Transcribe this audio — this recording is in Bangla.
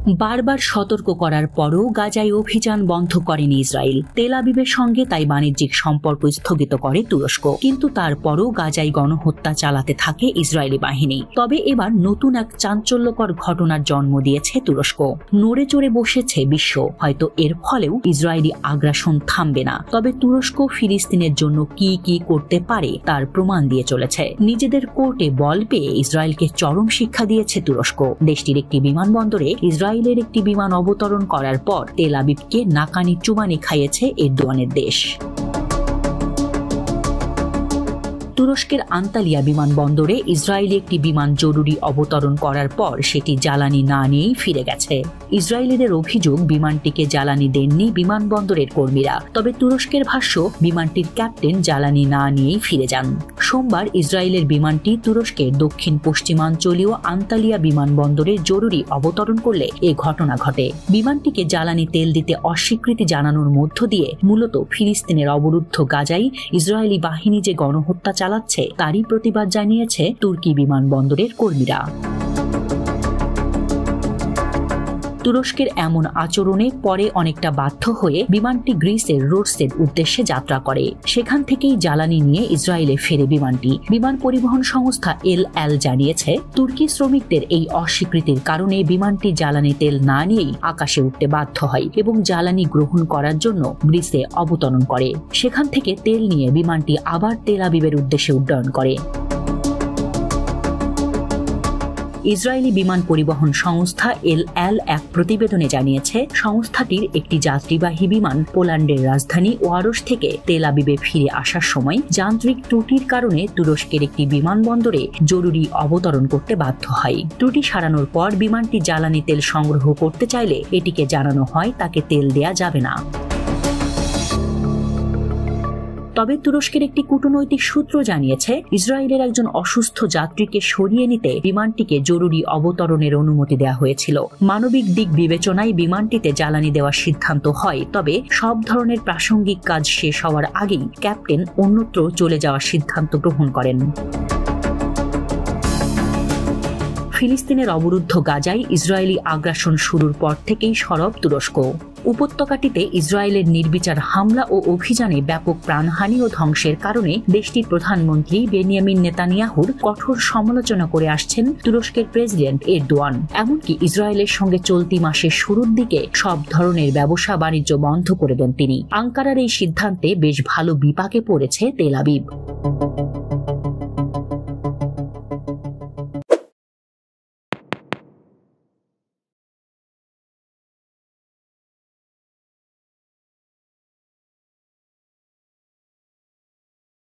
বারবার সতর্ক করার পরও গাজায় অভিযান বন্ধ করেনি ইসরায়েল। তেল আবিবের সঙ্গে তাই বাণিজ্যিক সম্পর্ক স্থগিত করে তুরস্ক, কিন্তু তারপরও গাজায় গণহত্যা চালাতে থাকে ইসরায়েলি বাহিনী। তবে এবার নতুন এক চাঞ্চল্যকর ঘটনার জন্ম দিয়েছে তুরস্ক। নড়ে চড়ে বসেছে বিশ্ব। হয়তো এর ফলেও ইসরায়েলি আগ্রাসন থামবে না, তবে তুরস্ক ফিলিস্তিনের জন্য কি কি করতে পারে তার প্রমাণ দিয়ে চলেছে। নিজেদের কোর্টে বল পেয়ে ইসরায়েলকে চরম শিক্ষা দিয়েছে তুরস্ক। দেশটির একটি বিমানবন্দরে ইসরায়েলের একটি বিমান অবতরণ করার পর তেল আবিবকে নাকানি চুবানি খাইয়েছে এরদোয়ানের দেশ। তুরস্কের আন্তালিয়া বিমানবন্দরে ইসরায়েলি একটি বিমান জরুরি অবতরণ করার পর সেটি জ্বালানি না নিয়েই ফিরে গেছে। ইসরায়েলিদের অভিযোগ বিমানটিকে জ্বালানি দেননি বিমানবন্দরের কর্মীরা। তবে তুরস্কের ভাষ্য, বিমানটির ক্যাপ্টেন জ্বালানি না নিয়েই ফিরে যান। সোমবার ইসরায়েলের বিমানটি তুরস্কের দক্ষিণ পশ্চিমাঞ্চলীয় আন্তালিয়া বিমানবন্দরে জরুরি অবতরণ করলে এ ঘটনা ঘটে। বিমানটিকে জ্বালানি তেল দিতে অস্বীকৃতি জানানোর মধ্য দিয়ে মূলত ফিলিস্তিনের অবরুদ্ধ গাজায় ইসরায়েলি বাহিনী যে গণহত্যা চালাচ্ছে তারই প্রতিবাদ জানিয়েছে তুর্কি বিমানবন্দরের কর্মীরা। তুরস্কের এমন আচরণে পরে অনেকটা বাধ্য হয়ে বিমানটি গ্রিসের রোডসের উদ্দেশ্যে যাত্রা করে। সেখান থেকেই জ্বালানি নিয়ে ইসরায়েলে ফেরে বিমানটি। বিমান পরিবহন সংস্থা এল জানিয়েছে, তুর্কি শ্রমিকদের এই অস্বীকৃতির কারণে বিমানটি জ্বালানি তেল না নিয়েই আকাশে উঠতে বাধ্য হয় এবং জ্বালানি গ্রহণ করার জন্য গ্রিসে অবতরণ করে। সেখান থেকে তেল নিয়ে বিমানটি আবার তেল আবিবের উদ্দেশ্যে উড্ডয়ন করে। ইসরায়েলি বিমান পরিবহন সংস্থা এল এক প্রতিবেদনে জানিয়েছে, সংস্থাটির একটি যাত্রীবাহী বিমান পোল্যান্ডের রাজধানী ওয়ারস থেকে তেল আবিবে ফিরে আসার সময় যান্ত্রিক ত্রুটির কারণে তুরস্কের একটি বিমানবন্দরে জরুরি অবতরণ করতে বাধ্য হয়। ত্রুটি সারানোর পর বিমানটি জ্বালানি তেল সংগ্রহ করতে চাইলে এটিকে জানানো হয় তাকে তেল দেয়া যাবে না। তবে তুরস্কের একটি কূটনৈতিক সূত্র জানিয়েছে, ইসরায়েলের একজন অসুস্থ যাত্রীকে সরিয়ে নিতে বিমানটিকে জরুরি অবতরণের অনুমতি দেওয়া হয়েছিল। মানবিক দিক বিবেচনায় বিমানটিতে জ্বালানি দেওয়ার সিদ্ধান্ত হয়, তবে সব ধরনের প্রাসঙ্গিক কাজ শেষ হওয়ার আগেই ক্যাপ্টেন অন্যত্র চলে যাওয়ার সিদ্ধান্ত গ্রহণ করেন। ফিলিস্তিনের অবরুদ্ধ গাজায় ইসরায়েলি আগ্রাসন শুরুর পর থেকেই সরব তুরস্ক। উপত্যকাটিতে ইসরায়েলের নির্বিচার হামলা ও অভিযানে ব্যাপক প্রাণহানি ও ধ্বংসের কারণে দেশটির প্রধানমন্ত্রী বেনিয়ামিন নেতানিয়াহুর কঠোর সমালোচনা করে আসছেন তুরস্কের প্রেসিডেন্ট এরদোয়ান। এমনকি ইসরায়েলের সঙ্গে চলতি মাসের শুরুর দিকে সব ধরনের ব্যবসা বাণিজ্য বন্ধ করে দেন তিনি। আঙ্কারার এই সিদ্ধান্তে বেশ ভালো বিপাকে পড়েছে তেল আবিব।